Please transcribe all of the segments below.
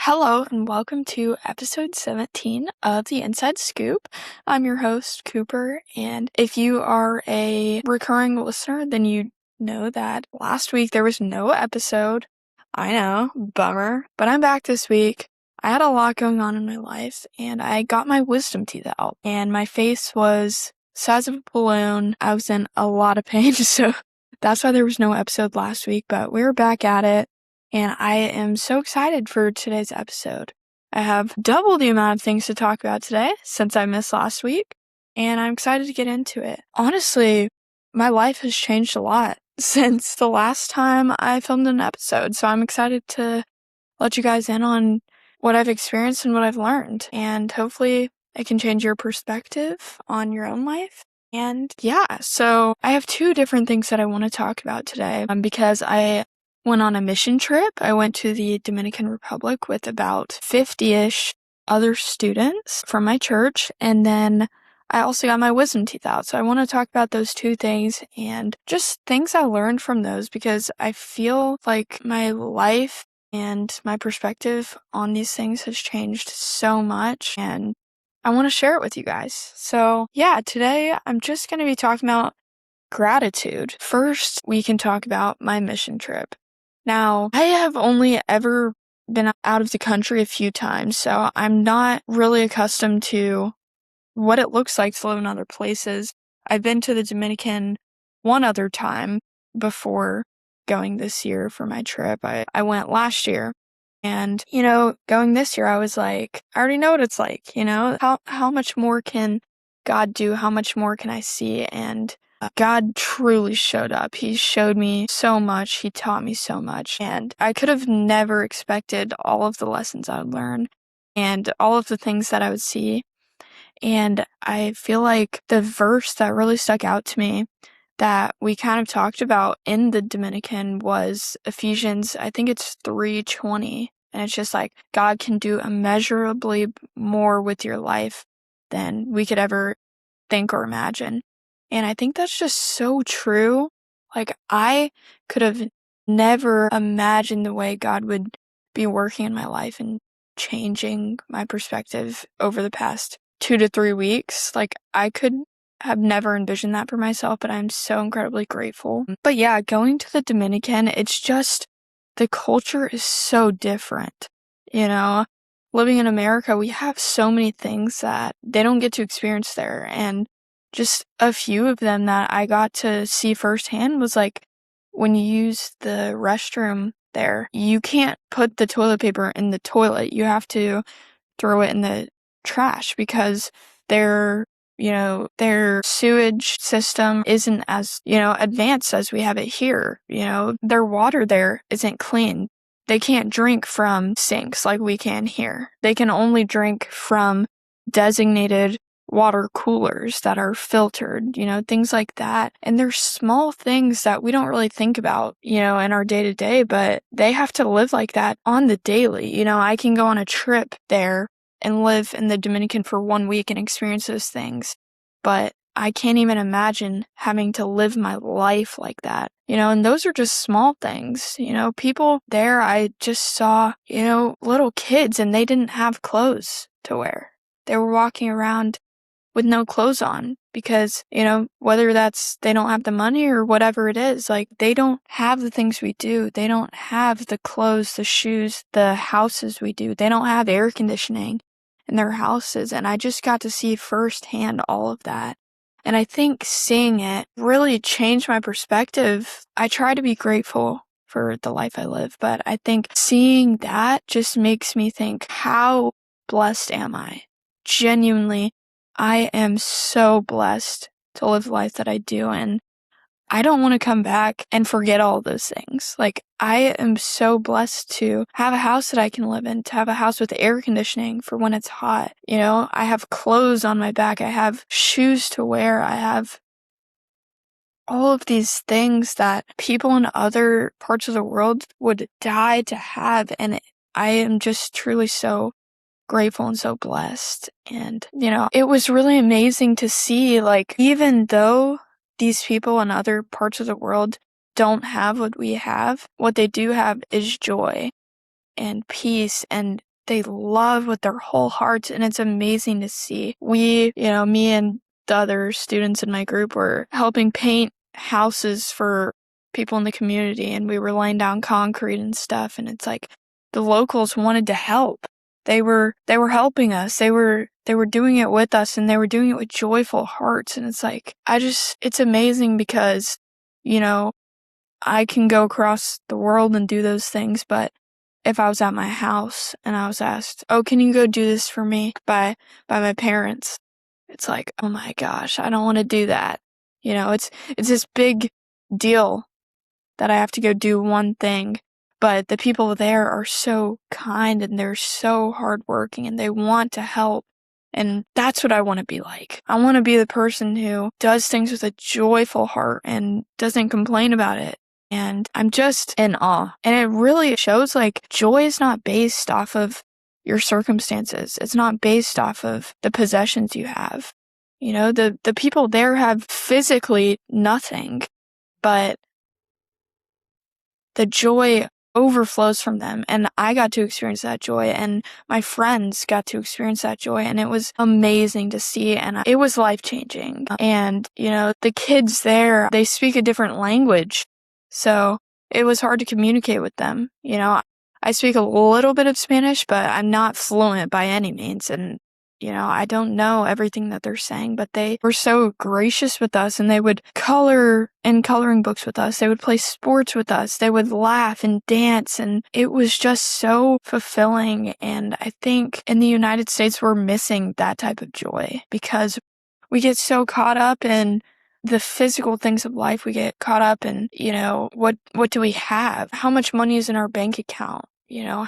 Hello and welcome to episode 17 of the Inside Scoop. I'm your host, Cooper, and if you are a recurring listener, then you know that last week there was no episode. I know, bummer, but I'm back this week. I had a lot going on in my life, and I got my wisdom teeth out, and my face was the size of a balloon. I was in a lot of pain, so that's why there was no episode last week, but we're back at it. And I am so excited for today's episode. I have double the amount of things to talk about today since I missed last week, and I'm excited to get into it. Honestly, my life has changed a lot since the last time I filmed an episode, so I'm excited to let you guys in on what I've experienced and what I've learned, and hopefully it can change your perspective on your own life. And yeah, so I have two different things that I want to talk about today because I went on a mission trip. I went to the Dominican Republic with about 50-ish other students from my church, and then I also got my wisdom teeth out. So I want to talk about those two things and just things I learned from those, because I feel like my life and my perspective on these things has changed so much, and I want to share it with you guys. So yeah, today I'm just going to be talking about gratitude. First, we can talk about my mission trip. Now, I have only ever been out of the country a few times, so I'm not really accustomed to what it looks like to live in other places. I've been to the Dominican one other time before going this year for my trip. I went last year, and, going this year, I was like, I already know what it's like, how much more can God do? How much more can I see? And God truly showed up. He showed me so much. He taught me so much. And I could have never expected all of the lessons I would learn and all of the things that I would see. And I feel like the verse that really stuck out to me that we kind of talked about in the Dominican was Ephesians, I think it's 3:20. And it's just like, God can do immeasurably more with your life than we could ever think or imagine. And I think that's just so true. Like, I could have never imagined the way God would be working in my life and changing my perspective over the past 2 to 3 weeks. Like, I could have never envisioned that for myself, but I'm so incredibly grateful. But yeah, going to the Dominican, it's just, the culture is so different. Living in America, we have so many things that they don't get to experience there. And just a few of them that I got to see firsthand was like, when you use the restroom there, you can't put the toilet paper in the toilet. You have to throw it in the trash because their sewage system isn't as, advanced as we have it here. Their water there isn't clean. They can't drink from sinks like we can here. They can only drink from designated water coolers that are filtered, things like that. And there's small things that we don't really think about, in our day-to-day, but they have to live like that on the daily. I can go on a trip there and live in the Dominican for 1 week and experience those things, but I can't even imagine having to live my life like that, and those are just small things. People there, I just saw, little kids, and they didn't have clothes to wear. They were walking around with no clothes on because, whether that's they don't have the money or whatever it is, like, they don't have the things we do. They don't have the clothes, the shoes, the houses we do. They don't have air conditioning in their houses. And I just got to see firsthand all of that. And I think seeing it really changed my perspective. I try to be grateful for the life I live, but I think seeing that just makes me think, how blessed am I? Genuinely, I am so blessed to live the life that I do, and I don't want to come back and forget all those things. Like, I am so blessed to have a house that I can live in, to have a house with air conditioning for when it's hot. I have clothes on my back. I have shoes to wear. I have all of these things that people in other parts of the world would die to have. And I am just truly so grateful and so blessed. And, it was really amazing to see, like, even though these people in other parts of the world don't have what we have, what they do have is joy and peace and they love with their whole hearts, and it's amazing to see. Me and the other students in my group were helping paint houses for people in the community, and we were laying down concrete and stuff, and it's like the locals wanted to help. They were helping us. They were doing it with us, and they were doing it with joyful hearts. And it's like, it's amazing because, I can go across the world and do those things, but if I was at my house and I was asked, "Oh, can you go do this for me?" by my parents, it's like, oh my gosh, I don't want to do that. It's this big deal that I have to go do one thing, but the people there are so kind and they're so hardworking and they want to help. And that's what I want to be like. I want to be the person who does things with a joyful heart and doesn't complain about it. And I'm just in awe. And it really shows like joy is not based off of your circumstances. It's not based off of the possessions you have. The people there have physically nothing, but the joy overflows from them. And I got to experience that joy, and my friends got to experience that joy, and it was amazing to see, and it was life-changing. And, the kids there, they speak a different language, so it was hard to communicate with them. I speak a little bit of Spanish, but I'm not fluent by any means, and I don't know everything that they're saying, but they were so gracious with us, and they would color in coloring books with us. They would play sports with us. They would laugh and dance, and it was just so fulfilling. And I think in the United States, we're missing that type of joy because we get so caught up in the physical things of life. We get caught up in, what do we have? How much money is in our bank account?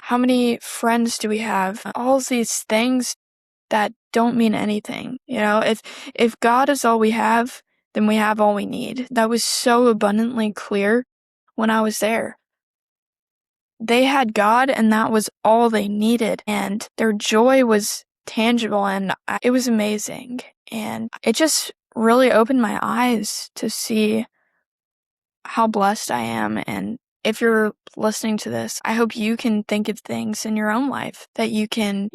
How many friends do we have? All of these things that don't mean anything. If God is all we have, then we have all we need. That was so abundantly clear when I was there. They had God, and that was all they needed, and their joy was tangible, and it was amazing. And it just really opened my eyes to see how blessed I am. And if you're listening to this, I hope you can think of things in your own life that you can,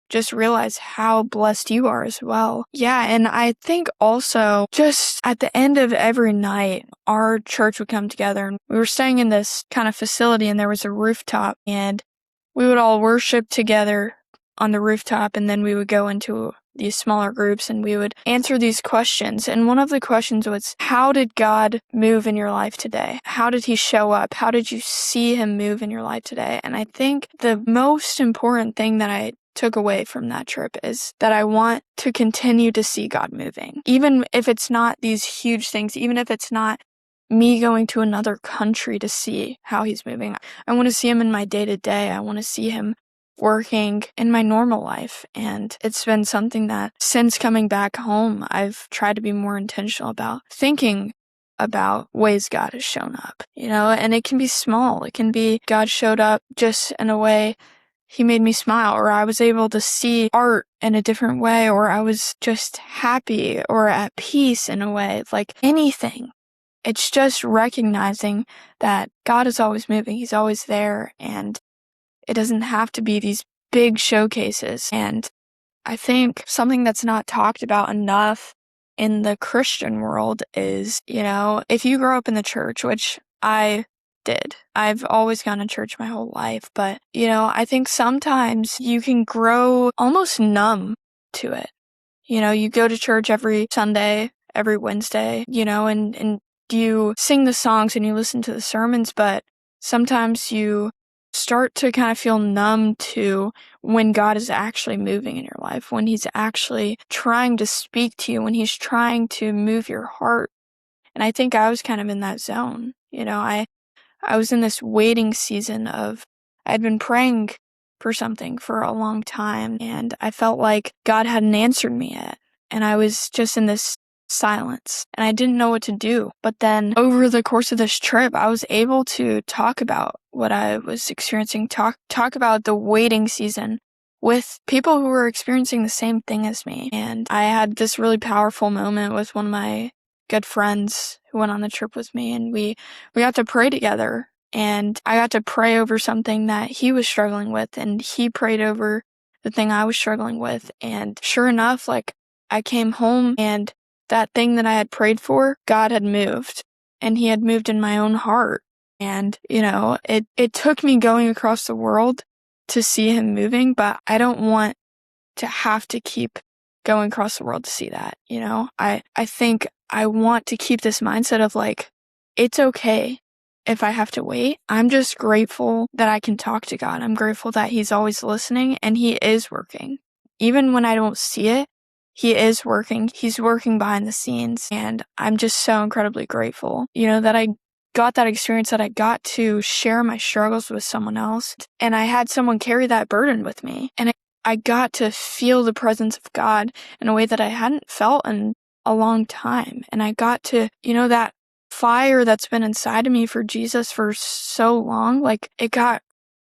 just realize how blessed you are as well. Yeah, and I think also just at the end of every night, our church would come together, and we were staying in this kind of facility, and there was a rooftop, and we would all worship together on the rooftop, and then we would go into these smaller groups and we would answer these questions. And one of the questions was, how did God move in your life today? How did he show up? How did you see him move in your life today? And I think the most important thing that I took away from that trip is that I want to continue to see God moving. Even if it's not these huge things, even if it's not me going to another country to see how he's moving. I want to see him in my day-to-day. I want to see him working in my normal life. And it's been something that since coming back home, I've tried to be more intentional about thinking about ways God has shown up, and it can be small. It can be God showed up just in a way he made me smile, or I was able to see art in a different way, or I was just happy or at peace in a way, like anything. It's just recognizing that God is always moving. He's always there, and it doesn't have to be these big showcases. And I think something that's not talked about enough in the Christian world is, if you grow up in the church, which I did. I've always gone to church my whole life, but, I think sometimes you can grow almost numb to it. You go to church every Sunday, every Wednesday, and you sing the songs and you listen to the sermons, but sometimes you start to kind of feel numb to when God is actually moving in your life, when he's actually trying to speak to you, when he's trying to move your heart. And I think I was kind of in that zone. I was in this waiting season I'd been praying for something for a long time, and I felt like God hadn't answered me yet. And I was just in this silence, and I didn't know what to do. But then over the course of this trip, I was able to talk about what I was experiencing, talk about the waiting season with people who were experiencing the same thing as me. And I had this really powerful moment with one of my good friends who went on the trip with me, and we got to pray together. and I got to pray over something that he was struggling with, and he prayed over the thing I was struggling with. And sure enough, like, I came home and that thing that I had prayed for, God had moved, and he had moved in my own heart. And, it took me going across the world to see him moving, but I don't want to have to keep going across the world to see that, I think I want to keep this mindset of like, it's okay if I have to wait. I'm just grateful that I can talk to God. I'm grateful that he's always listening and he is working. Even when I don't see it, he is working. He's working behind the scenes. And I'm just so incredibly grateful, that I got that experience, that I got to share my struggles with someone else. And I had someone carry that burden with me. And I got to feel the presence of God in a way that I hadn't felt in a long time. And I got to, that fire that's been inside of me for Jesus for so long, like, it got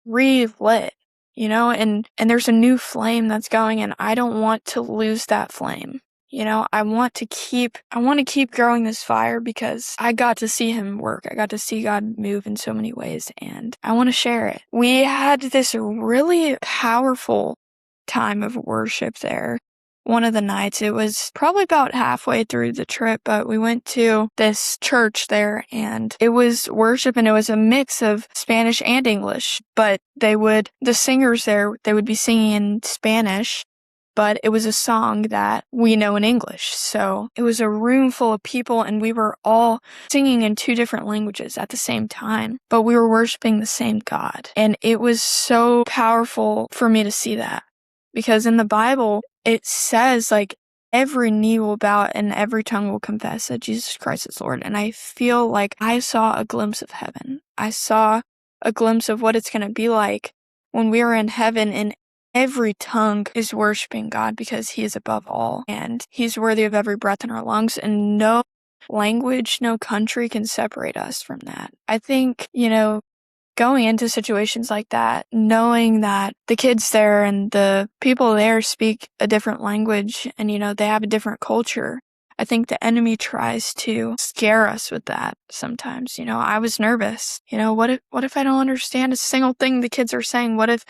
relit, and there's a new flame that's going, and I don't want to lose that flame. I want to keep growing this fire because I got to see him work. I got to see God move in so many ways, and I want to share it. We had this really powerful time of worship there. One of the nights, it was probably about halfway through the trip, but we went to this church there, and it was worship, and it was a mix of Spanish and English, but the singers there, they would be singing in Spanish, but it was a song that we know in English. So it was a room full of people, and we were all singing in two different languages at the same time, but we were worshiping the same God. And it was so powerful for me to see that, because in the Bible, it says, like, every knee will bow and every tongue will confess that Jesus Christ is Lord. And I feel like I saw a glimpse of heaven. I saw a glimpse of what it's going to be like when we are in heaven and every tongue is worshiping God because he is above all and he's worthy of every breath in our lungs, and no language, no country can separate us from that. I think, going into situations like that, knowing that the kids there and the people there speak a different language and, they have a different culture, I think the enemy tries to scare us with that sometimes. I was nervous. What if I don't understand a single thing the kids are saying? What if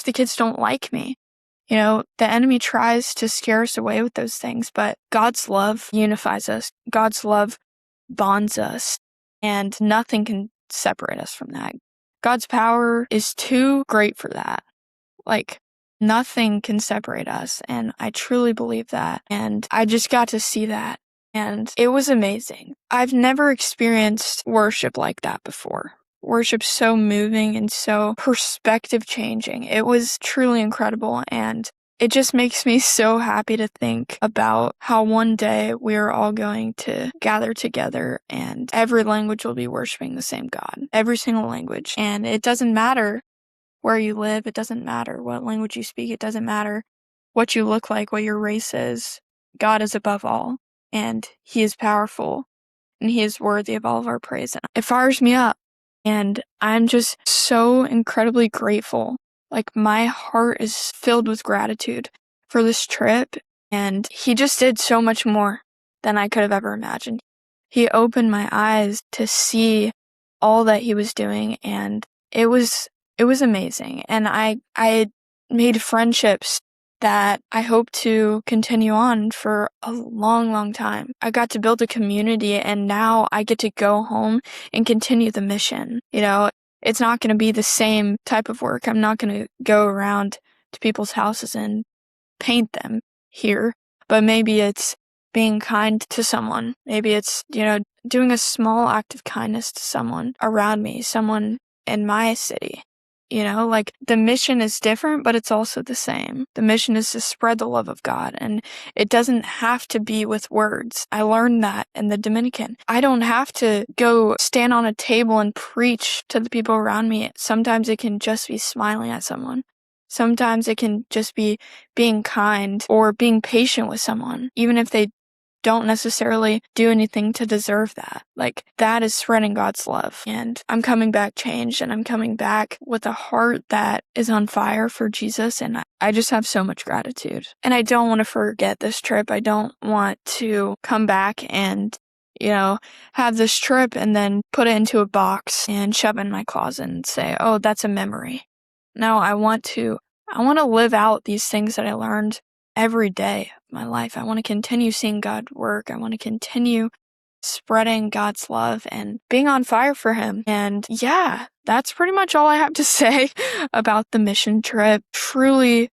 the kids don't like me? The enemy tries to scare us away with those things, but God's love unifies us. God's love bonds us, and nothing can separate us from that. God's power is too great for that. Like, nothing can separate us, and I truly believe that. And I just got to see that, and it was amazing. I've never experienced worship like that before. Worship so moving and so perspective changing. It was truly incredible, and it just makes me so happy to think about how one day we are all going to gather together and every language will be worshiping the same God. Every single language. And it doesn't matter where you live. It doesn't matter what language you speak. It doesn't matter what you look like, what your race is. God is above all, and he is powerful, and he is worthy of all of our praise. And it fires me up, and I'm just so incredibly grateful. Like, my heart is filled with gratitude for this trip, and he just did so much more than I could have ever imagined. He opened my eyes to see all that he was doing, and it was amazing. And I made friendships that I hope to continue on for a long, long time. I got to build a community, and now I get to go home and continue the mission. It's not going to be the same type of work. I'm not going to go around to people's houses and paint them here, but maybe it's being kind to someone. Maybe it's, doing a small act of kindness to someone around me, someone in my city. Like, the mission is different, but it's also the same. The mission is to spread the love of God, and it doesn't have to be with words. I learned that in the Dominican. I don't have to go stand on a table and preach to the people around me. Sometimes it can just be smiling at someone. Sometimes it can just be being kind or being patient with someone, even if they don't necessarily do anything to deserve that. Like, that is spreading God's love. And I'm coming back changed, and I'm coming back with a heart that is on fire for Jesus. And I just have so much gratitude. And I don't want to forget this trip. I don't want to come back and, have this trip and then put it into a box and shove it in my closet and say, oh, that's a memory. No, I want to live out these things that I learned every day of my life. I want to continue seeing God work. I want to continue spreading God's love and being on fire for Him. And yeah, that's pretty much all I have to say about the mission trip. Truly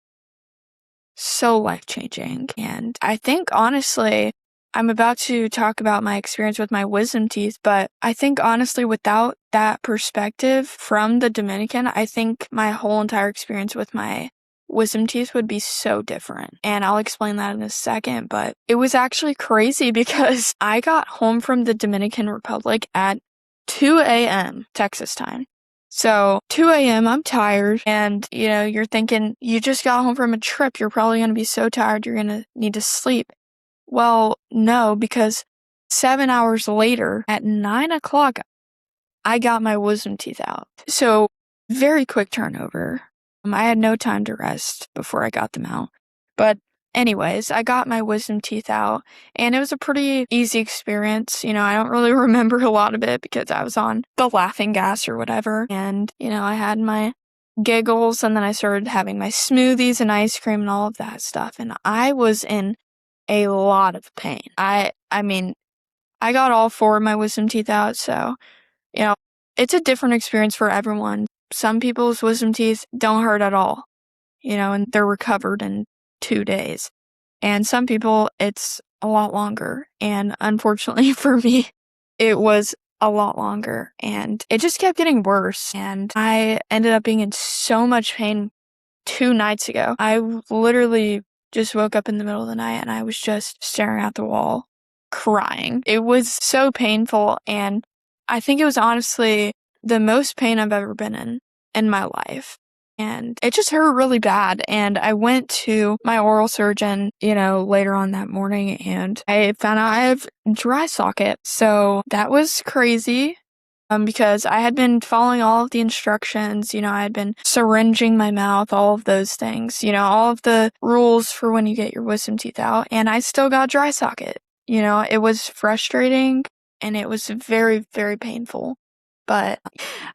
so life-changing. And I think, honestly, I'm about to talk about my experience with my wisdom teeth, but I think, honestly, without that perspective from the Dominican, I think my whole entire experience with my wisdom teeth would be so different. And I'll explain that in a second, but it was actually crazy because I got home from the Dominican Republic at 2 a.m. Texas time. So 2 a.m., I'm tired, and, you're thinking, you just got home from a trip, you're probably going to be so tired, you're going to need to sleep. Well, no, because 7 hours later, at 9 o'clock, I got my wisdom teeth out. So very quick turnover. I had no time to rest before I got them out. But anyways, I got my wisdom teeth out, and it was a pretty easy experience. I don't really remember a lot of it because I was on the laughing gas or whatever. And, I had my giggles, and then I started having my smoothies and ice cream and all of that stuff. And I was in a lot of pain. I mean, I got all 4 of my wisdom teeth out, so, it's a different experience for everyone. Some people's wisdom teeth don't hurt at all, and they're recovered in 2 days. And some people, it's a lot longer. And unfortunately for me, it was a lot longer. And it just kept getting worse. And I ended up being in so much pain 2 nights ago. I literally just woke up in the middle of the night and I was just staring at the wall, crying. It was so painful. And I think it was honestly the most pain I've ever been in my life. And it just hurt really bad. And I went to my oral surgeon, later on that morning, and I found out I have dry socket. So that was crazy. Because I had been following all of the instructions, I had been syringing my mouth, all of those things, all of the rules for when you get your wisdom teeth out, and I still got dry socket. It was frustrating and it was very, very painful, but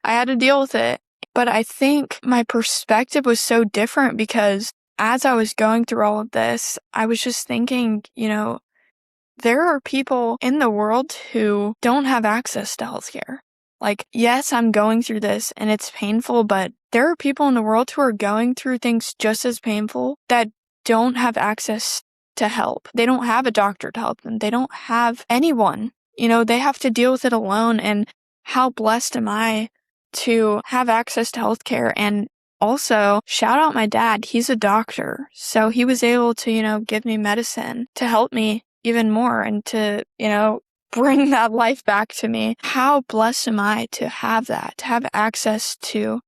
I had to deal with it. But I think my perspective was so different because as I was going through all of this, I was just thinking, there are people in the world who don't have access to healthcare. Like, yes, I'm going through this and it's painful, but there are people in the world who are going through things just as painful that don't have access to help. They don't have a doctor to help them. They don't have anyone. They have to deal with it alone. And how blessed am I to have access to healthcare? And also, shout out my dad. He's a doctor. So he was able to, give me medicine to help me even more and to, bring that life back to me. How blessed am I to have that, to have access to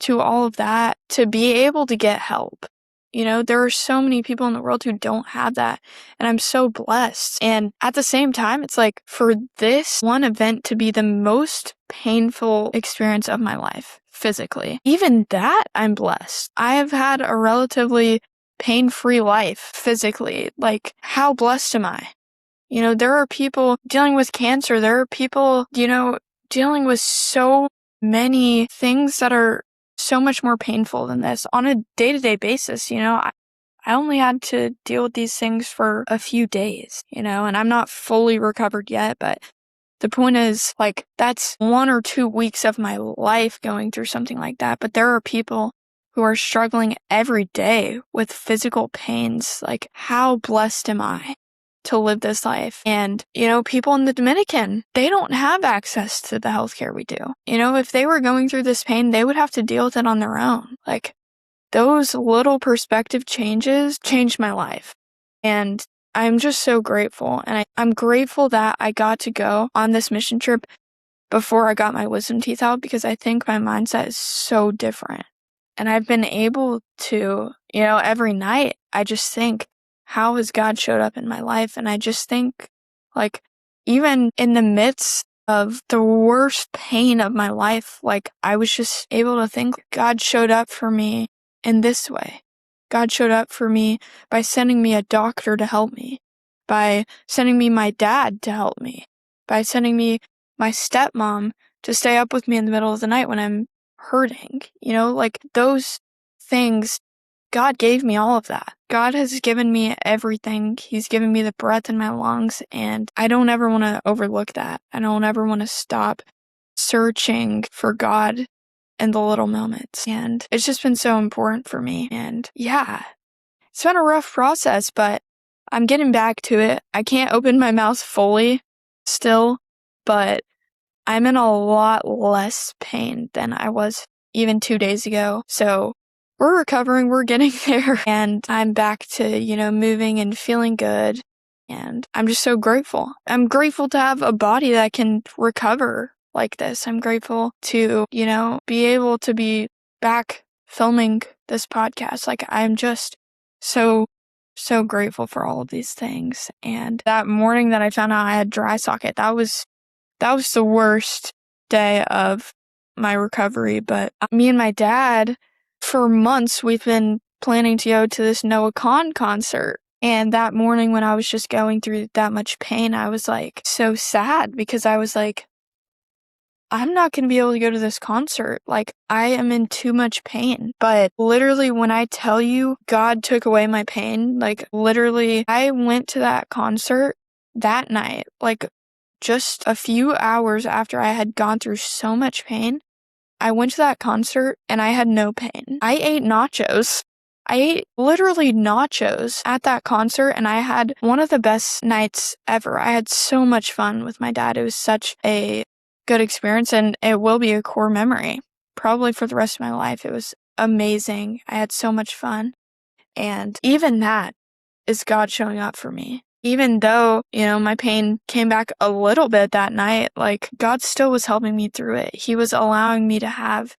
all of that, to be able to get help. There are so many people in the world who don't have that, and I'm so blessed. And at the same time, it's like for this one event to be the most painful experience of my life, physically, even that, I'm blessed. I have had a relatively pain-free life physically. Like, how blessed am I? There are people dealing with cancer. There are people, dealing with so many things that are so much more painful than this on a day-to-day basis. I only had to deal with these things for a few days, and I'm not fully recovered yet, but the point is, like, that's 1 or 2 weeks of my life going through something like that. But there are people who are struggling every day with physical pains. Like, how blessed am I to live this life? And, people in the Dominican, they don't have access to the healthcare we do. If they were going through this pain, they would have to deal with it on their own. Like, those little perspective changes changed my life. And I'm just so grateful. And I'm grateful that I got to go on this mission trip before I got my wisdom teeth out, because I think my mindset is so different. And I've been able to, every night, I just think, how has God showed up in my life? And I just think, like, even in the midst of the worst pain of my life, like, I was just able to think God showed up for me in this way. God showed up for me by sending me a doctor to help me, by sending me my dad to help me, by sending me my stepmom to stay up with me in the middle of the night when I'm hurting. Like those things, God gave me all of that. God has given me everything. He's given me the breath in my lungs, and I don't ever want to overlook that. I don't ever want to stop searching for God in the little moments. And it's just been so important for me. And yeah, it's been a rough process, but I'm getting back to it. I can't open my mouth fully still, but I'm in a lot less pain than I was even 2 days ago. So we're recovering, we're getting there, and I'm back to, moving and feeling good. And I'm just so grateful. I'm grateful to have a body that can recover like this. I'm grateful to, be able to be back filming this podcast. Like, I'm just so grateful for all of these things. And that morning that I found out I had dry socket, that was the worst day of my recovery. But me and my dad, for months, we've been planning to go to this Noah Khan concert. And that morning when I was just going through that much pain, I was like so sad because I was like, I'm not going to be able to go to this concert. Like, I am in too much pain. But literally, when I tell you God took away my pain, like literally, I went to that concert that night, like just a few hours after I had gone through so much pain. I went to that concert and I had no pain. I ate nachos. I ate literally nachos at that concert, and I had one of the best nights ever. I had so much fun with my dad. It was such a good experience, and it will be a core memory, probably for the rest of my life. It was amazing. I had so much fun. And even that is God showing up for me. Even though, my pain came back a little bit that night, like God still was helping me through it. He was allowing me to have,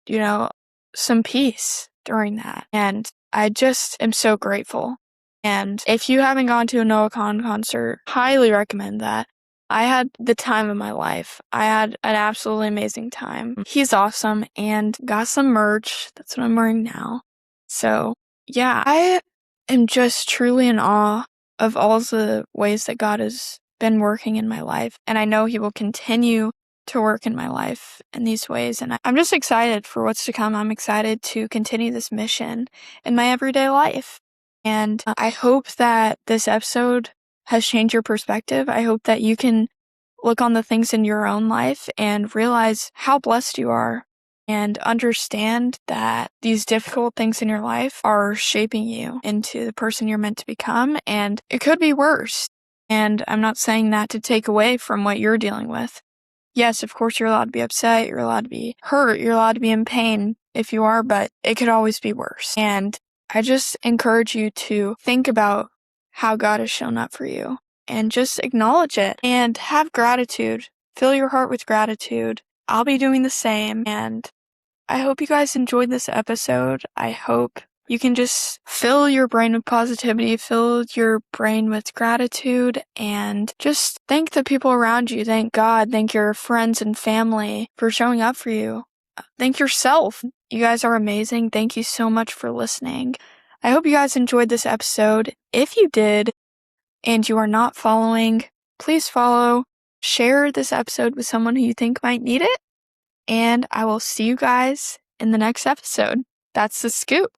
some peace during that. And I just am so grateful. And if you haven't gone to a Noah Khan concert, highly recommend that. I had the time of my life. I had an absolutely amazing time. He's awesome, and got some merch. That's what I'm wearing now. So yeah, I am just truly in awe of all the ways that God has been working in my life. And I know He will continue to work in my life in these ways. And I'm just excited for what's to come. I'm excited to continue this mission in my everyday life. And I hope that this episode has changed your perspective. I hope that you can look on the things in your own life and realize how blessed you are, and understand that these difficult things in your life are shaping you into the person you're meant to become, and it could be worse. And I'm not saying that to take away from what you're dealing with. Yes, of course, you're allowed to be upset, you're allowed to be hurt, you're allowed to be in pain if you are, but it could always be worse. And I just encourage you to think about how God has shown up for you and just acknowledge it and have gratitude. Fill your heart with gratitude. I'll be doing the same, and I hope you guys enjoyed this episode. I hope you can just fill your brain with positivity, fill your brain with gratitude, and just thank the people around you. Thank God, thank your friends and family for showing up for you. Thank yourself. You guys are amazing. Thank you so much for listening. I hope you guys enjoyed this episode. If you did, and you are not following, please follow. Share this episode with someone who you think might need it. And I will see you guys in the next episode. That's the scoop.